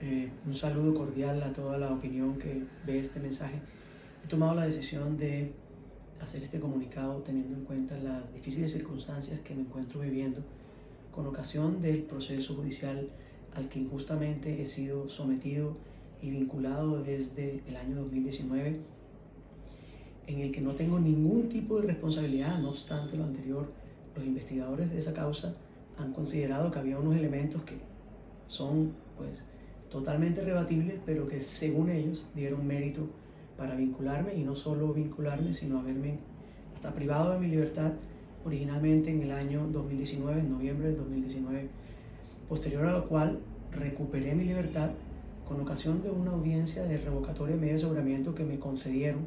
Un saludo cordial a toda la opinión que ve este mensaje. He tomado la decisión de hacer este comunicado teniendo en cuenta las difíciles circunstancias que me encuentro viviendo con ocasión del proceso judicial al que injustamente he sido sometido y vinculado desde el año 2019, en el que no tengo ningún tipo de responsabilidad. No obstante lo anterior, los investigadores de esa causa han considerado que había unos elementos que son totalmente rebatibles, pero que según ellos dieron mérito para vincularme, y no solo vincularme, sino haberme hasta privado de mi libertad originalmente en el año 2019, en noviembre del 2019, posterior a lo cual recuperé mi libertad con ocasión de una audiencia de revocatoria de medida de aseguramiento que me concedieron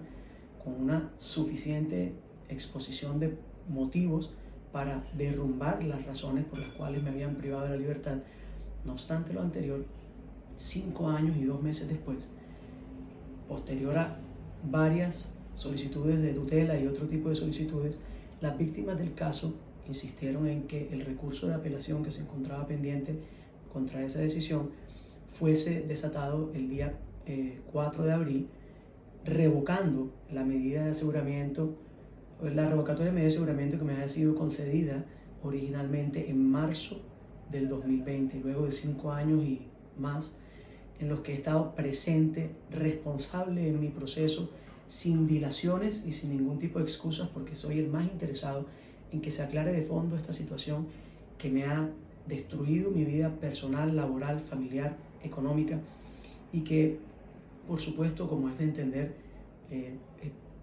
con una suficiente exposición de motivos para derrumbar las razones por las cuales me habían privado de la libertad. No obstante lo anterior, 5 años y 2 meses después, posterior a varias solicitudes de tutela y otro tipo de solicitudes, las víctimas del caso insistieron en que el recurso de apelación que se encontraba pendiente contra esa decisión fuese desatado el día 4 de abril, revocando la medida de aseguramiento, la revocatoria de medida de aseguramiento que me había sido concedida originalmente en marzo del 2020, luego de 5 años y más en los que he estado presente, responsable en mi proceso, sin dilaciones y sin ningún tipo de excusas, porque soy el más interesado en que se aclare de fondo esta situación que me ha destruido mi vida personal, laboral, familiar, económica, y que, por supuesto, como es de entender,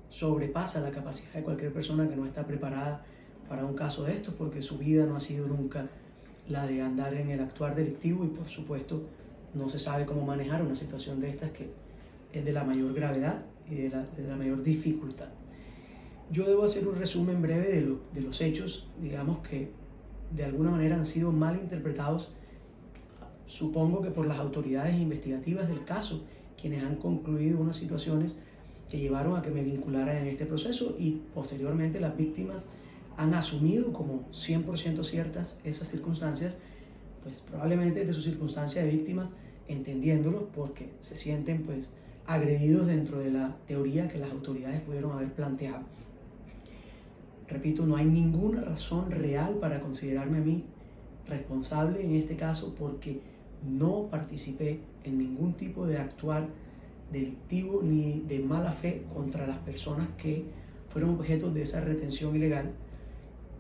sobrepasa la capacidad de cualquier persona que no está preparada para un caso de estos, porque su vida no ha sido nunca la de andar en el actuar delictivo, y por supuesto no se sabe cómo manejar una situación de estas que es de la mayor gravedad y de la mayor dificultad. Yo debo hacer un resumen breve de los hechos, digamos, que de alguna manera han sido mal interpretados, supongo que por las autoridades investigativas del caso, quienes han concluido unas situaciones que llevaron a que me vinculara en este proceso, y posteriormente las víctimas han asumido como 100% ciertas esas circunstancias, pues probablemente de su circunstancia de víctimas, entendiéndolo porque se sienten agredidos dentro de la teoría que las autoridades pudieron haber planteado. Repito, no hay ninguna razón real para considerarme a mí responsable en este caso, porque no participé en ningún tipo de actuar delictivo ni de mala fe contra las personas que fueron objeto de esa retención ilegal,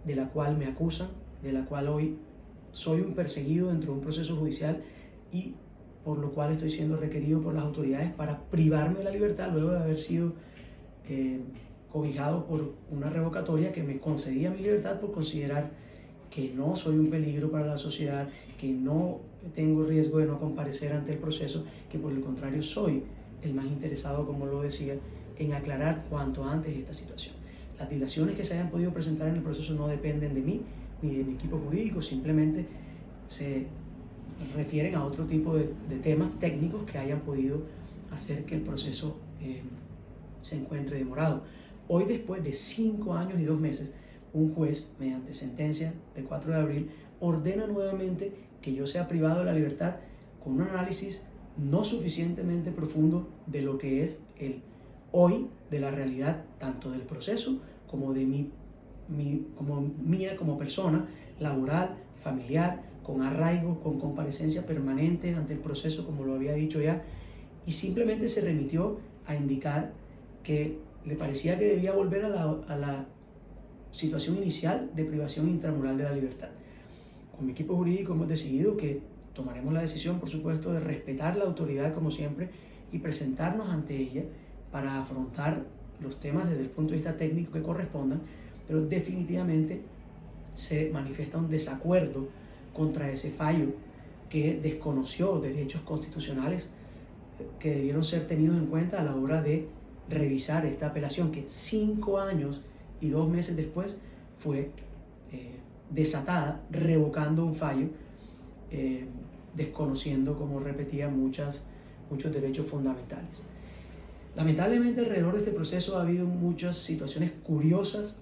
de la cual me acusan, de la cual hoy soy un perseguido dentro de un proceso judicial, y por lo cual estoy siendo requerido por las autoridades para privarme de la libertad luego de haber sido cobijado por una revocatoria que me concedía mi libertad por considerar que no soy un peligro para la sociedad, que no tengo riesgo de no comparecer ante el proceso, que por el contrario soy el más interesado, como lo decía, en aclarar cuanto antes esta situación. Las dilaciones que se hayan podido presentar en el proceso no dependen de mí ni de mi equipo jurídico, simplemente se refieren a otro tipo de temas técnicos que hayan podido hacer que el proceso se encuentre demorado. Hoy, después de 5 años y 2 meses, un juez, mediante sentencia del 4 de abril, ordena nuevamente que yo sea privado de la libertad con un análisis no suficientemente profundo de lo que es el hoy, de la realidad tanto del proceso como de mía como persona, laboral, familiar, con arraigo, con comparecencia permanente ante el proceso, como lo había dicho ya, y simplemente se remitió a indicar que le parecía que debía volver a la situación inicial de privación intramural de la libertad. Con mi equipo jurídico hemos decidido que tomaremos la decisión, por supuesto, de respetar la autoridad como siempre y presentarnos ante ella para afrontar los temas desde el punto de vista técnico que correspondan, pero definitivamente se manifiesta un desacuerdo contra ese fallo que desconoció derechos constitucionales que debieron ser tenidos en cuenta a la hora de revisar esta apelación, que 5 años y 2 meses después fue desatada, revocando un fallo, desconociendo, como repetía, muchos derechos fundamentales. Lamentablemente, alrededor de este proceso ha habido muchas situaciones curiosas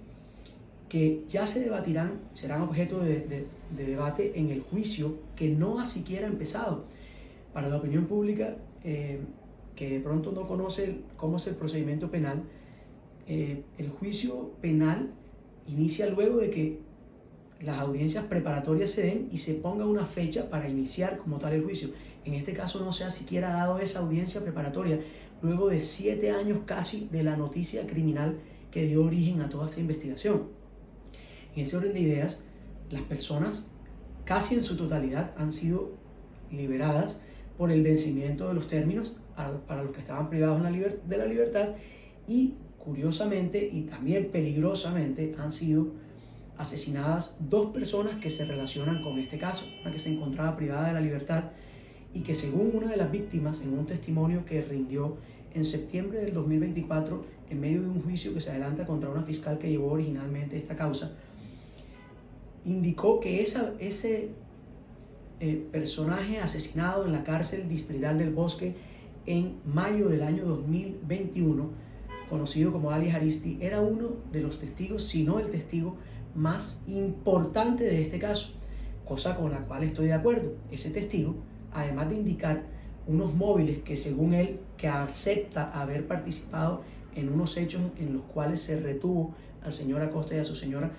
que ya se debatirán, serán objeto de debate en el juicio, que no ha siquiera empezado, Para la opinión pública, que de pronto no conoce cómo es el procedimiento penal, el juicio penal inicia luego de que las audiencias preparatorias se den y se ponga una fecha para iniciar como tal el juicio. En este caso no se ha siquiera dado esa audiencia preparatoria, luego de 7 años casi de la noticia criminal que dio origen a toda esta investigación. En ese orden de ideas, las personas casi en su totalidad han sido liberadas por el vencimiento de los términos para los que estaban privados de la libertad, y curiosamente y también peligrosamente han sido asesinadas 2 personas que se relacionan con este caso, una que se encontraba privada de la libertad y que, según una de las víctimas en un testimonio que rindió en septiembre del 2024 en medio de un juicio que se adelanta contra una fiscal que llevó originalmente esta causa, indicó que ese personaje asesinado en la cárcel distrital del Bosque en mayo del año 2021, conocido como alias Aristi, era uno de los testigos, si no el testigo más importante de este caso, cosa con la cual estoy de acuerdo. Ese testigo, además de indicar unos móviles que, según él, que acepta haber participado en unos hechos en los cuales se retuvo al señor Acosta y a su señora,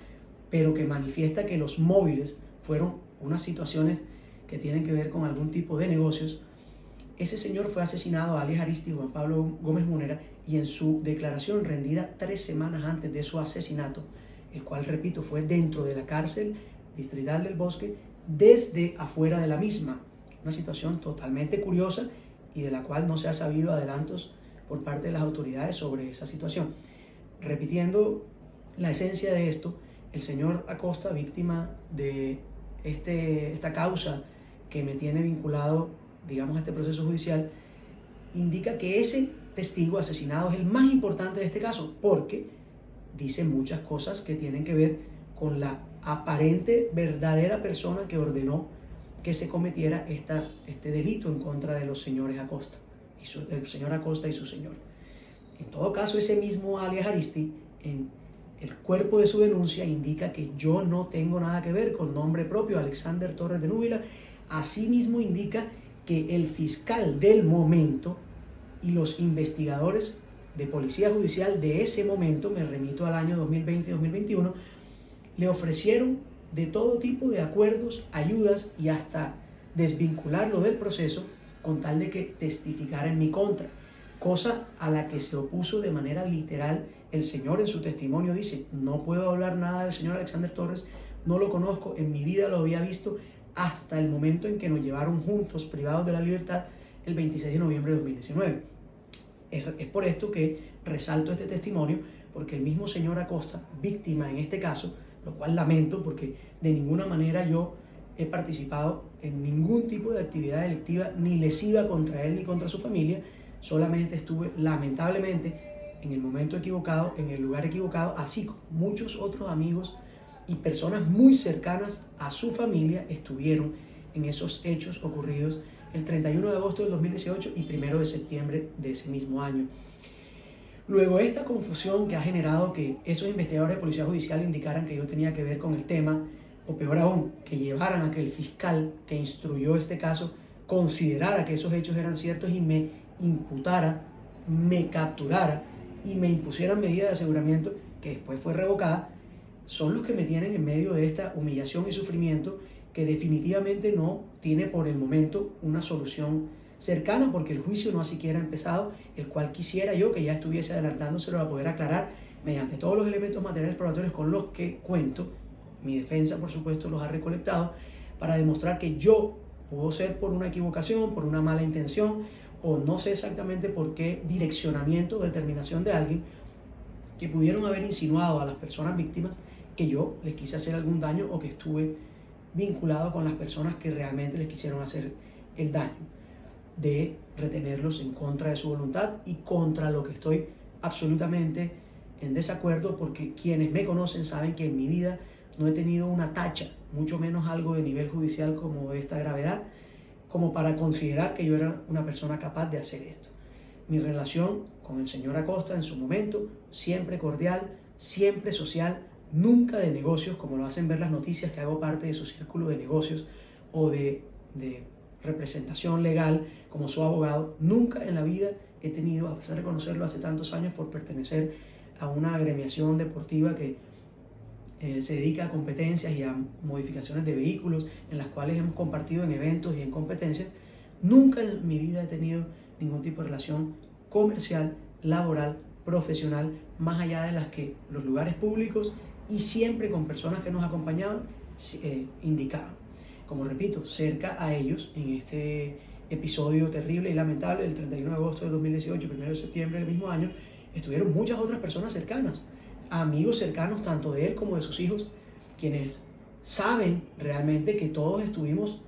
pero que manifiesta que los móviles fueron unas situaciones que tienen que ver con algún tipo de negocios. Ese señor fue asesinado, alias Aristi Juan Pablo Gómez Munera, y en su declaración rendida 3 semanas antes de su asesinato, el cual, repito, fue dentro de la cárcel distrital del Bosque, desde afuera de la misma. Una situación totalmente curiosa y de la cual no se ha sabido adelantos por parte de las autoridades sobre esa situación. Repitiendo la esencia de esto, el señor Acosta, víctima de esta causa que me tiene vinculado, digamos, a este proceso judicial, indica que ese testigo asesinado es el más importante de este caso, porque dice muchas cosas que tienen que ver con la aparente verdadera persona que ordenó que se cometiera este delito en contra de los señores Acosta, el señor Acosta y su señor. En todo caso, ese mismo alias Aristi, en el cuerpo de su denuncia, indica que yo no tengo nada que ver, con nombre propio, Alexander Torres de Núbila. Asimismo indica que el fiscal del momento y los investigadores de policía judicial de ese momento, me remito al año 2020-2021, le ofrecieron de todo tipo de acuerdos, ayudas y hasta desvincularlo del proceso con tal de que testificara en mi contra, cosa a la que se opuso de manera literal el señor. En su testimonio dice: no puedo hablar nada del señor Alexander Torres, no lo conozco, en mi vida lo había visto hasta el momento en que nos llevaron juntos privados de la libertad el 26 de noviembre de 2019. Es por esto que resalto este testimonio, porque el mismo señor Acosta, víctima en este caso, lo cual lamento porque de ninguna manera yo he participado en ningún tipo de actividad delictiva ni lesiva contra él ni contra su familia, solamente estuve lamentablemente en el momento equivocado, en el lugar equivocado, así como muchos otros amigos y personas muy cercanas a su familia estuvieron en esos hechos ocurridos el 31 de agosto del 2018 y 1 de septiembre de ese mismo año. Luego, esta confusión que ha generado que esos investigadores de policía judicial indicaran que yo tenía que ver con el tema, o peor aún, que llevaran a que el fiscal que instruyó este caso considerara que esos hechos eran ciertos y me imputara, me capturara y me impusieran medida de aseguramiento que después fue revocada, son los que me tienen en medio de esta humillación y sufrimiento que definitivamente no tiene por el momento una solución cercana, porque el juicio no ha siquiera empezado, el cual quisiera yo que ya estuviese adelantándoselo para poder aclarar mediante todos los elementos materiales probatorios con los que cuento. Mi defensa, por supuesto, los ha recolectado para demostrar que yo pudo ser por una equivocación, por una mala intención, o no sé exactamente por qué direccionamiento o determinación de alguien, que pudieron haber insinuado a las personas víctimas que yo les quise hacer algún daño o que estuve vinculado con las personas que realmente les quisieron hacer el daño, de retenerlos en contra de su voluntad y contra lo que estoy absolutamente en desacuerdo, porque quienes me conocen saben que en mi vida no he tenido una tacha, mucho menos algo de nivel judicial como de esta gravedad, como para considerar que yo era una persona capaz de hacer esto. Mi relación con el señor Acosta en su momento, siempre cordial, siempre social, nunca de negocios, como lo hacen ver las noticias que hago parte de su círculo de negocios o de representación legal, como su abogado. Nunca en la vida he tenido, a pesar de conocerlo hace tantos años por pertenecer a una agremiación deportiva que se dedica a competencias y a modificaciones de vehículos, en las cuales hemos compartido en eventos y en competencias, nunca en mi vida he tenido ningún tipo de relación comercial, laboral, profesional, más allá de las que los lugares públicos y siempre con personas que nos acompañaban indicaban. Como repito, cerca a ellos, en este episodio terrible y lamentable del 31 de agosto de 2018, 1 de septiembre del mismo año, estuvieron muchas otras personas cercanas, amigos cercanos tanto de él como de sus hijos, quienes saben realmente que todos estuvimos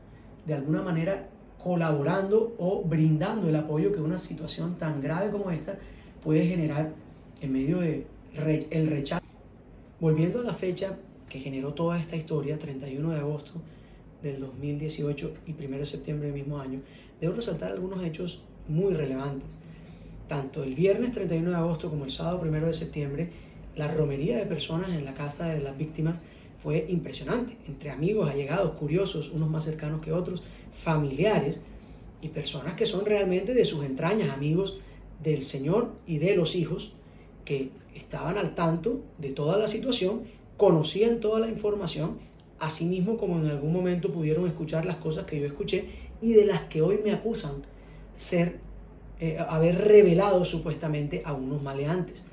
de alguna manera colaborando o brindando el apoyo que una situación tan grave como esta puede generar en medio de el rechazo. Volviendo a la fecha que generó toda esta historia, 31 de agosto del 2018 y 1 de septiembre del mismo año, debo resaltar algunos hechos muy relevantes. Tanto el viernes 31 de agosto como el sábado 1 de septiembre, la romería de personas en la casa de las víctimas fue impresionante, entre amigos, allegados, curiosos, unos más cercanos que otros, familiares y personas que son realmente de sus entrañas, amigos del Señor y de los hijos, que estaban al tanto de toda la situación, conocían toda la información, así mismo como en algún momento pudieron escuchar las cosas que yo escuché y de las que hoy me acusan haber revelado supuestamente a unos maleantes.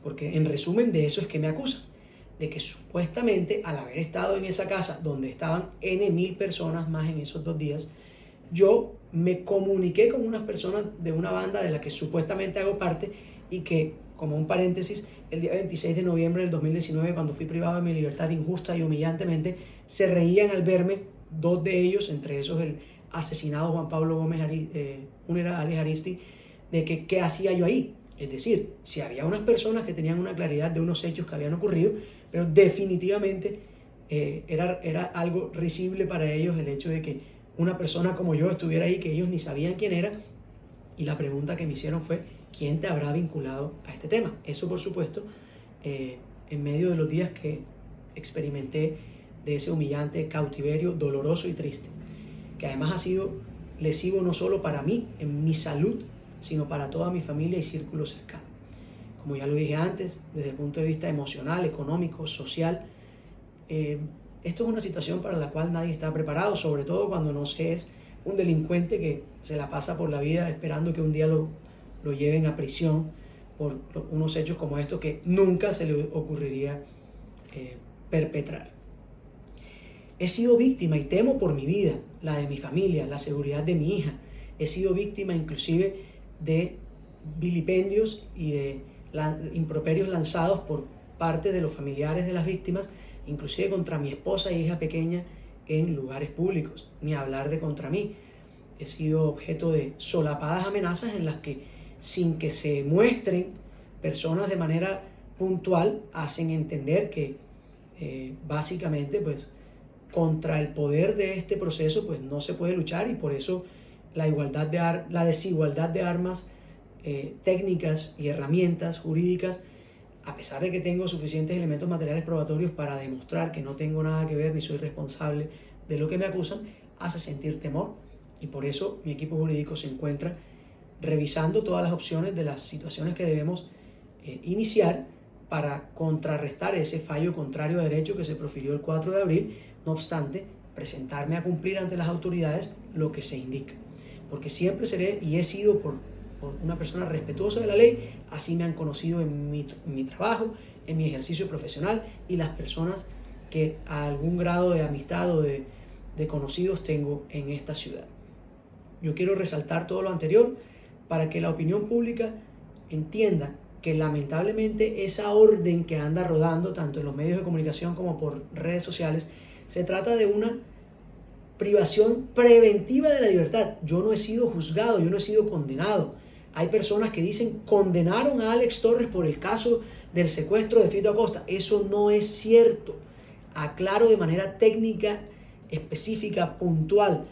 Porque en resumen de eso es que me acusan, de que supuestamente al haber estado en esa casa donde estaban N.000 personas más en esos 2 días, yo me comuniqué con unas personas de una banda de la que supuestamente hago parte y que, como un paréntesis, el día 26 de noviembre del 2019, cuando fui privado de mi libertad injusta y humillantemente, se reían al verme, 2 de ellos, entre esos el asesinado Juan Pablo Gómez, Unera Alex Aristi, de que qué hacía yo ahí. Es decir, si había unas personas que tenían una claridad de unos hechos que habían ocurrido, pero definitivamente era algo risible para ellos el hecho de que una persona como yo estuviera ahí, que ellos ni sabían quién era, y la pregunta que me hicieron fue, ¿quién te habrá vinculado a este tema? Eso, por supuesto, en medio de los días que experimenté de ese humillante cautiverio, doloroso y triste, que además ha sido lesivo no solo para mí, en mi salud, sino para toda mi familia y círculo cercano. Como ya lo dije antes, desde el punto de vista emocional, económico, social, esto es una situación para la cual nadie está preparado, sobre todo cuando no se es un delincuente que se la pasa por la vida esperando que un día lo lleven a prisión por unos hechos como estos que nunca se le ocurriría perpetrar. He sido víctima y temo por mi vida, la de mi familia, la seguridad de mi hija. He sido víctima inclusive de vilipendios y de improperios lanzados por parte de los familiares de las víctimas, inclusive contra mi esposa e hija pequeña en lugares públicos, ni hablar de contra mí. He sido objeto de solapadas amenazas en las que, sin que se muestren personas de manera puntual, hacen entender que básicamente pues contra el poder de este proceso pues no se puede luchar, y por eso la desigualdad de armas técnicas y herramientas jurídicas, a pesar de que tengo suficientes elementos materiales probatorios para demostrar que no tengo nada que ver ni soy responsable de lo que me acusan, hace sentir temor, y por eso mi equipo jurídico se encuentra revisando todas las opciones de las situaciones que debemos iniciar para contrarrestar ese fallo contrario a derecho que se profirió el 4 de abril, no obstante, presentarme a cumplir ante las autoridades lo que se indica. Porque siempre seré y he sido por una persona respetuosa de la ley, así me han conocido en mi trabajo, en mi ejercicio profesional, y las personas que a algún grado de amistad o de conocidos tengo en esta ciudad. Yo quiero resaltar todo lo anterior para que la opinión pública entienda que lamentablemente esa orden que anda rodando tanto en los medios de comunicación como por redes sociales, se trata de una privación preventiva de la libertad. Yo no he sido juzgado, yo no he sido condenado. Hay personas que dicen condenaron a Alex Torres por el caso del secuestro de Fito Acosta. Eso no es cierto. Aclaro de manera técnica, específica, puntual.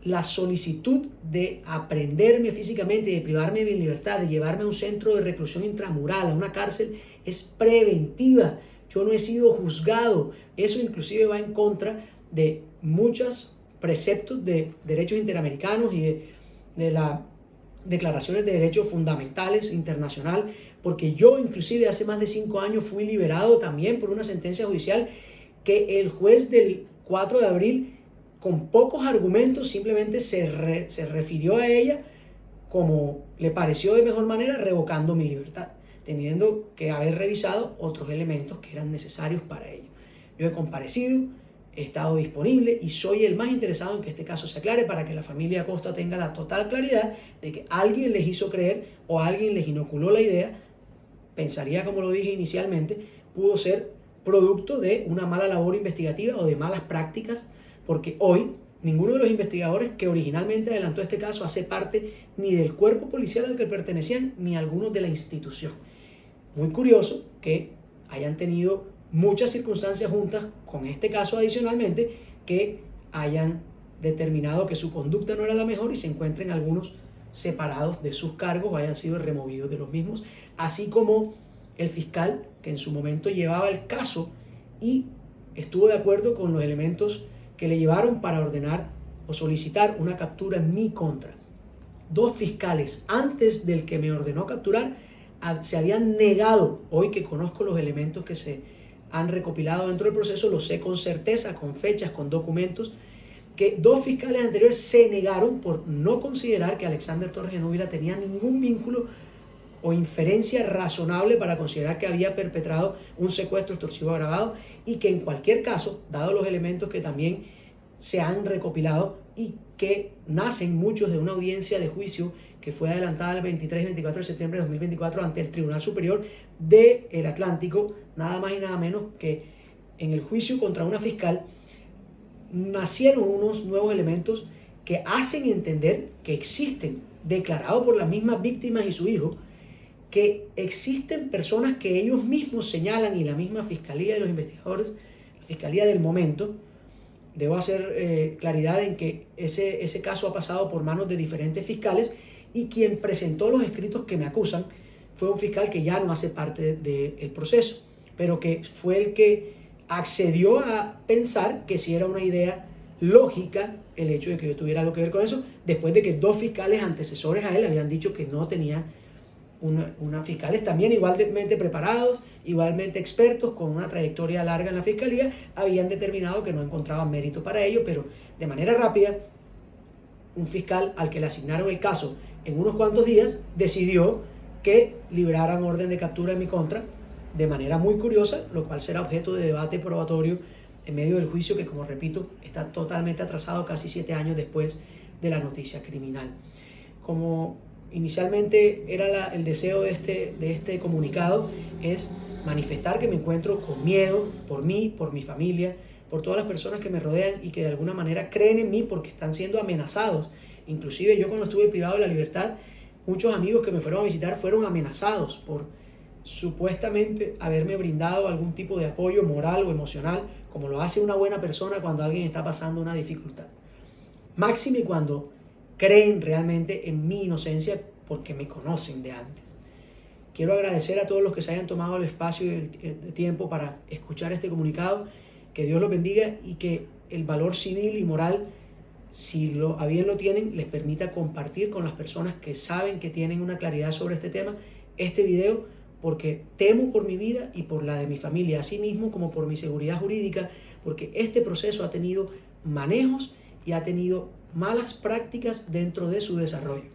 La solicitud de aprenderme físicamente, de privarme de mi libertad, de llevarme a un centro de reclusión intramural, a una cárcel, es preventiva. Yo no he sido juzgado. Eso inclusive va en contra de muchas preceptos de derechos interamericanos y de las declaraciones de derechos fundamentales internacional, porque yo inclusive hace más de 5 años fui liberado también por una sentencia judicial que el juez del 4 de abril con pocos argumentos simplemente se refirió a ella como le pareció de mejor manera, revocando mi libertad, teniendo que haber revisado otros elementos que eran necesarios para ello. Yo he comparecido, he estado disponible y soy el más interesado en que este caso se aclare para que la familia Acosta tenga la total claridad de que alguien les hizo creer o alguien les inoculó la idea. Pensaría, como lo dije inicialmente, pudo ser producto de una mala labor investigativa o de malas prácticas, porque hoy ninguno de los investigadores que originalmente adelantó este caso hace parte ni del cuerpo policial al que pertenecían ni algunos de la institución. Muy curioso que hayan tenido muchas circunstancias juntas con este caso adicionalmente que hayan determinado que su conducta no era la mejor y se encuentren algunos separados de sus cargos o hayan sido removidos de los mismos, así como el fiscal que en su momento llevaba el caso y estuvo de acuerdo con los elementos que le llevaron para ordenar o solicitar una captura en mi contra. 2 fiscales antes del que me ordenó capturar se habían negado. Hoy que conozco los elementos que se han recopilado dentro del proceso, lo sé con certeza, con fechas, con documentos, que 2 fiscales anteriores se negaron por no considerar que Alexander Torres Genubira tenía ningún vínculo o inferencia razonable para considerar que había perpetrado un secuestro extorsivo agravado y que en cualquier caso, dado los elementos que también se han recopilado y que nacen muchos de una audiencia de juicio que fue adelantada el 23 y 24 de septiembre de 2024 ante el Tribunal Superior del Atlántico, nada más y nada menos que en el juicio contra una fiscal, nacieron unos nuevos elementos que hacen entender que existen, declarado por las mismas víctimas y su hijo, que existen personas que ellos mismos señalan y la misma fiscalía de los investigadores, la fiscalía del momento, debo hacer claridad en que ese caso ha pasado por manos de diferentes fiscales y quien presentó los escritos que me acusan fue un fiscal que ya no hace parte del proceso, pero que fue el que accedió a pensar que sí era una idea lógica el hecho de que yo tuviera algo que ver con eso, después de que 2 fiscales antecesores a él habían dicho que no tenía fiscales también igualmente preparados, igualmente expertos, con una trayectoria larga en la fiscalía, habían determinado que no encontraban mérito para ello, pero de manera rápida, un fiscal al que le asignaron el caso en unos cuantos días decidió que libraran orden de captura en mi contra, de manera muy curiosa, lo cual será objeto de debate probatorio en medio del juicio que, como repito, está totalmente atrasado casi 7 años después de la noticia criminal. Como inicialmente era el deseo de este comunicado, es manifestar que me encuentro con miedo por mí, por mi familia, por todas las personas que me rodean y que de alguna manera creen en mí porque están siendo amenazados. Inclusive yo, cuando estuve privado de la libertad, muchos amigos que me fueron a visitar fueron amenazados por supuestamente haberme brindado algún tipo de apoyo moral o emocional, como lo hace una buena persona cuando alguien está pasando una dificultad. Máxime cuando creen realmente en mi inocencia porque me conocen de antes. Quiero agradecer a todos los que se hayan tomado el espacio y el tiempo para escuchar este comunicado. Que Dios los bendiga y que el valor civil y moral, si a bien lo tienen, les permita compartir con las personas que saben que tienen una claridad sobre este tema, este video, porque temo por mi vida y por la de mi familia, así mismo como por mi seguridad jurídica, porque este proceso ha tenido manejos y ha tenido malas prácticas dentro de su desarrollo.